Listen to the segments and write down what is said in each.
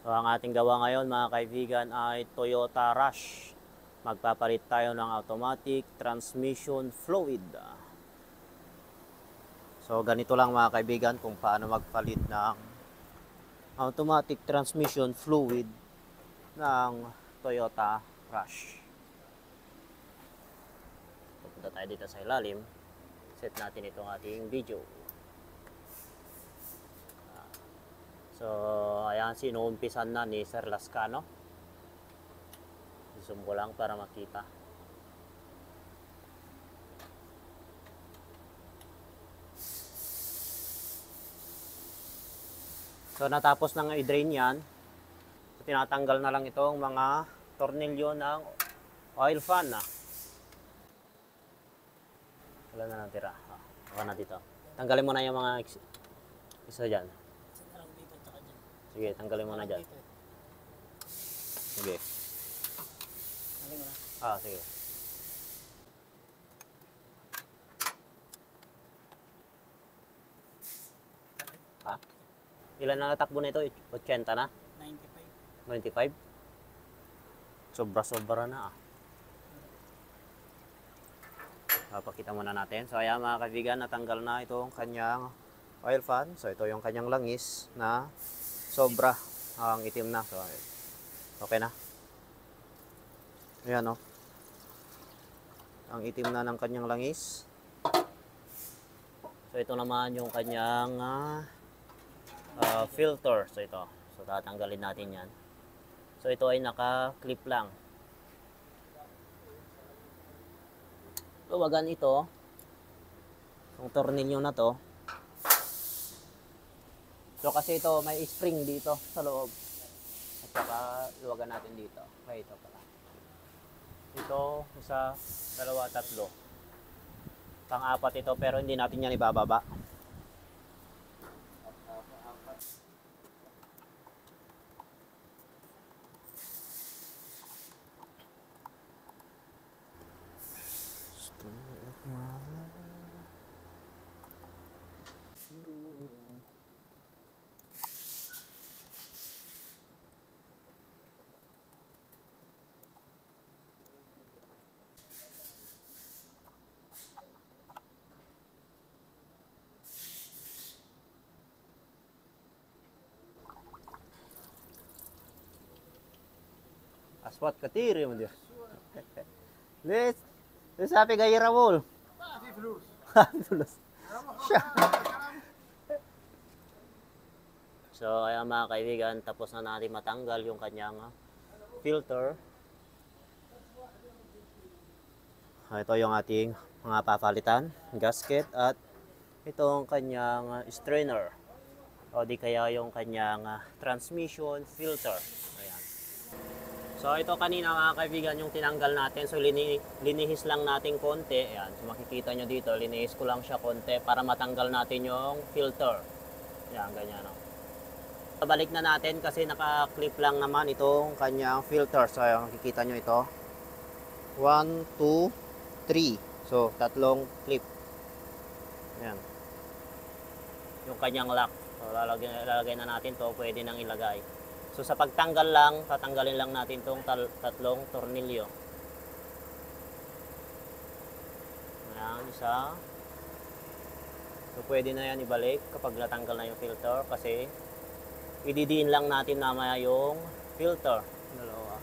So ang ating gawa ngayon mga kaibigan ay Toyota Rush. Magpapalit tayo ng automatic transmission fluid. So ganito lang mga kaibigan kung paano magpalit ng automatic transmission fluid ng Toyota Rush. Pupunta tayo dito sa ilalim. Set natin itong ating video. So, ayan, sinuumpisan na ni Sir Lascano. Zoom ko lang para makita. So, natapos nang i-drain yan. So, tinatanggal na lang itong mga tornilyo ng oil fan. Wala na natira. Baka na dito. Tanggalin mo na yung mga isa dyan. Sige, tanggalin mo na dyan. Sige. Sige. Ilan na natakbo nito? 80 na? 95. 95? Sobra-sobra na Papakita muna natin. So ayan mga kaibigan, natanggal na itong kanyang oil fan. So ito yung kanyang langis na sobra ang itim na. So okay na. Ayan ang itim na ng kanyang langis. So ito naman yung kanyang filter. So ito. So tatanggalin natin yan. So ito ay naka-clip lang. Luwagan ito. Yung tornilyo na to. So kasi ito may spring dito sa loob. At saka luwagan natin dito. Okay, ito pala. Ito, isa, dalawa, tatlo. Pang-apat ito pero hindi natin yan ibababa. Aswat katiri mo dia. Les, sabi gaya Raul. Tulus. So, ayan mga kaibigan, tapos na natin matanggal yung kanyang filter. Ito yung ating mga papalitan, gasket at itong kanyang strainer. O di kaya yung kanyang transmission filter. Ayan. So ito kanina mga kaibigan yung tinanggal natin. So linihis lang natin konti. Ayan. So makikita nyo dito, linihis ko lang siya konti para matanggal natin yung filter. Ayan, ganyan Balik na natin kasi naka-clip lang naman itong kanyang filter. So ayan, makikita nyo ito. 1, 2, 3. So tatlong clip. Ayan. Yung kanyang lock. So lalagay na natin to, pwede nang ilagay. So sa pagtanggal lang, tatanggalin lang natin tong tatlong tornilyo. Ayan, isa. So pwede na yan ibalik kapag natanggal na yung filter kasi ididiin lang natin namaya yung filter. Dalawa.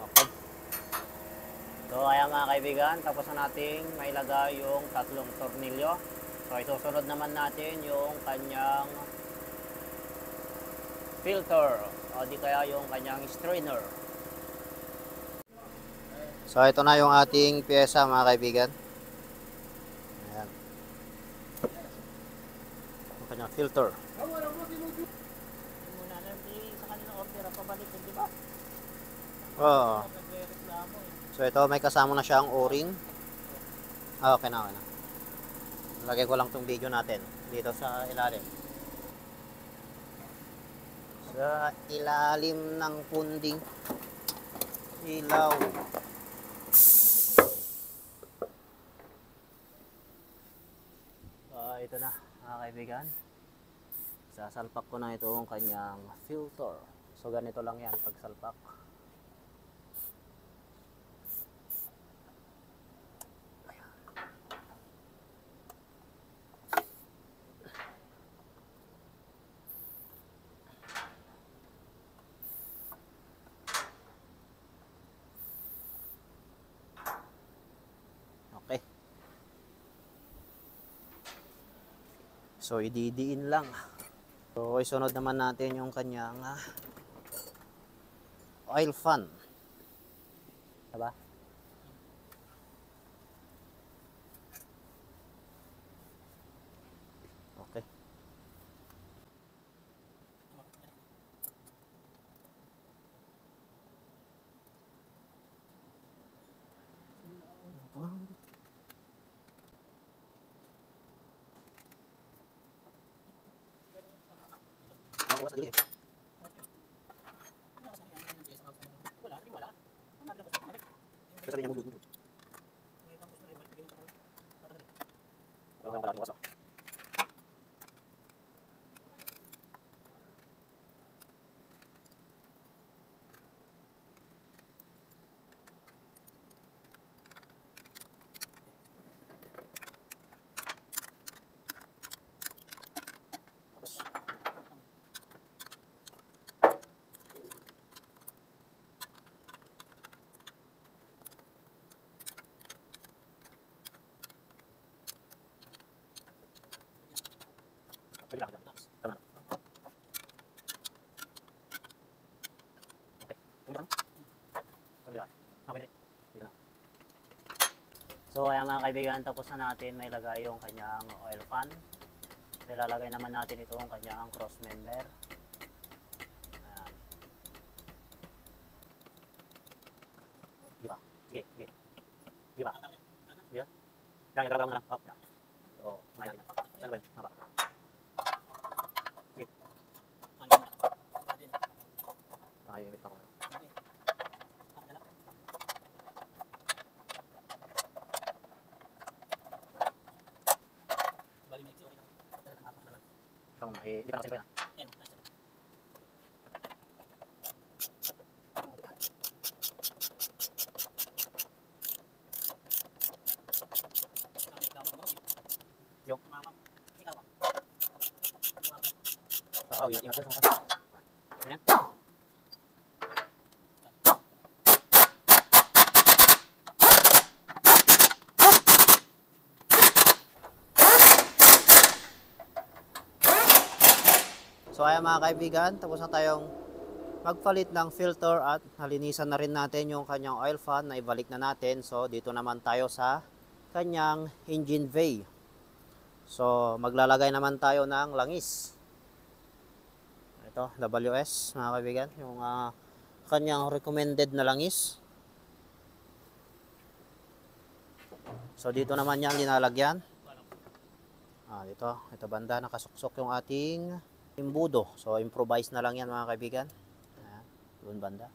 Okay. So ayan mga kaibigan, tapos na nating mailagay yung tatlong tornilyo. So isusunod naman natin yung kanyang filter o di kaya yung kanyang strainer. So ito na yung ating pyesa mga kaibigan. Ayan. Yung kanyang filter. Muna na sa kanilang order pabalik di ba? Oo. So ito may kasama na siyang o-ring. Okay na, okay na. Lagay ko lang tong video natin dito sa ilalim. Sa ilalim ng punding. ilaw. Ito na mga kaibigan. Sasalpak ko na itong kanyang filter. So ganito lang yan pagsalpak. Okay. So ididiin lang. So isunod naman natin yung kanyang oil fan. Diba? Okay. So ayan mga kaibigan, tapos na natin may lagay yung kanyang oil pan. Nilalagay naman natin itong kanyang cross member. Ayan. Diba? Sige, sige. Diba? Diba? Yan, ilalagay mo na lang. Oh, yan. So, ngayon. Saan ba yun? Haba. Sige. Ay, wait ako. Di pa kasi ba yan? Yung ingat sa ayan. So ayan mga kaibigan, tapos na tayong magpalit ng filter at nalinisan na rin natin yung kanyang oil fan na ibalik na natin. So dito naman tayo sa kanyang engine bay. So maglalagay naman tayo ng langis. Ito, WS mga kaibigan, yung kanyang recommended na langis. So dito naman yan linalagyan. Ito banda nakasuksok yung ating imbudo. So improvise na lang yan mga kaibigan. Doon banda.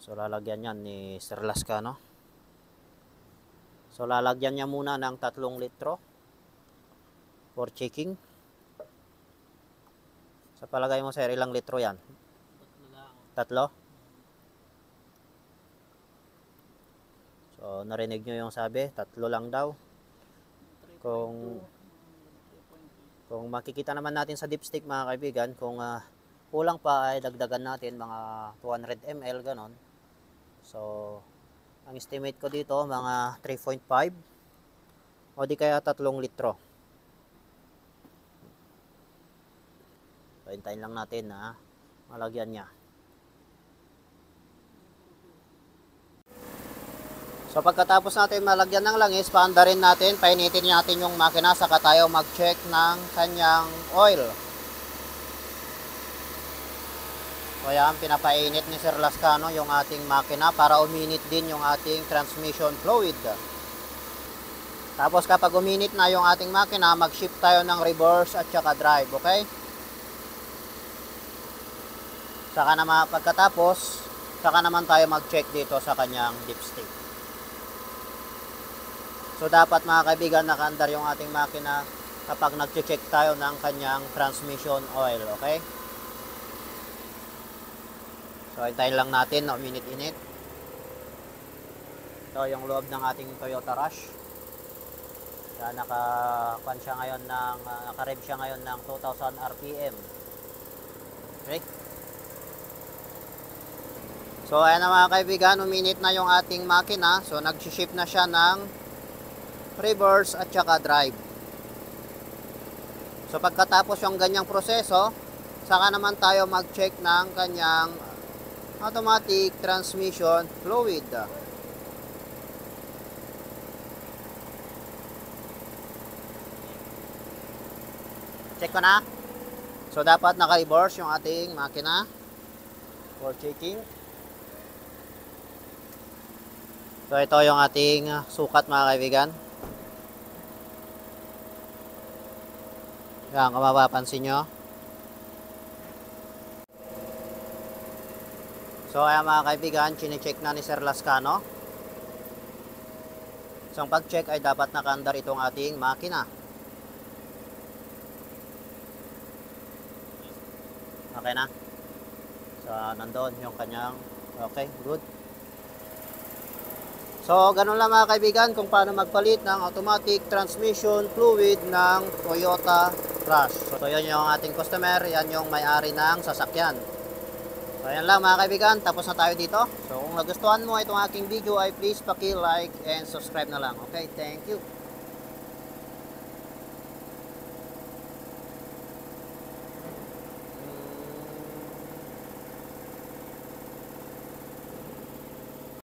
So lalagyan yan ni Sir Lascano. So lalagyan niya muna ng 3 litro for checking. Sa palagay mo sir, ilang litro yan? 3? So narinig nyo yung sabi, 3 lang daw. Kung makikita naman natin sa dipstick mga kaibigan, kung kulang pa ay dagdagan natin mga 200 ml ganon. So ang estimate ko dito mga 3.5 o di kaya 3 litro. So hintayin lang natin na malagyan niya. So pagkatapos natin malagyan ng langis, paandarin natin, painitin natin yung makina, saka tayo mag-check ng kanyang oil. So yan, pinapainit ni Sir Lascano yung ating makina para uminit din yung ating transmission fluid. Tapos kapag uminit na yung ating makina, mag-shift tayo ng reverse at saka drive, okay? Saka naman pagkatapos, saka naman tayo mag-check dito sa kanyang dipstick. So dapat mga kaibigan, nakaandar yung ating makina kapag nag-check tayo ng kanyang transmission oil, okay? So hintayin lang natin na uminit-init. Ito yung loob ng ating Toyota Rush. Naka-rev siya ngayon ng 2000 RPM. Okay? So ayan na mga kaibigan, uminit na yung ating makina. So nag-shift na siya ng reverse at saka drive. So pagkatapos yung ganyang proseso, saka naman tayo mag-check ng kanyang automatic transmission fluid. Check ko na. So dapat naka-reverse yung ating makina for checking. So ito yung ating sukat mga kaibigan. Yan, kung mapapansin nyo. So ayan mga kaibigan, chine-check na ni Sir Lascano. So ang pag-check ay dapat nakaandar itong ating makina. Okay na. So nandoon yung kanyang, okay, good. So ganun lang mga kaibigan kung paano magpalit ng automatic transmission fluid ng Toyota Rush. So yun yung ating customer, yan yung may-ari ng sasakyan. So yan lang mga kaibigan, tapos na tayo dito. So kung nagustuhan mo itong aking video ay please paki-like and subscribe na lang. Okay, thank you.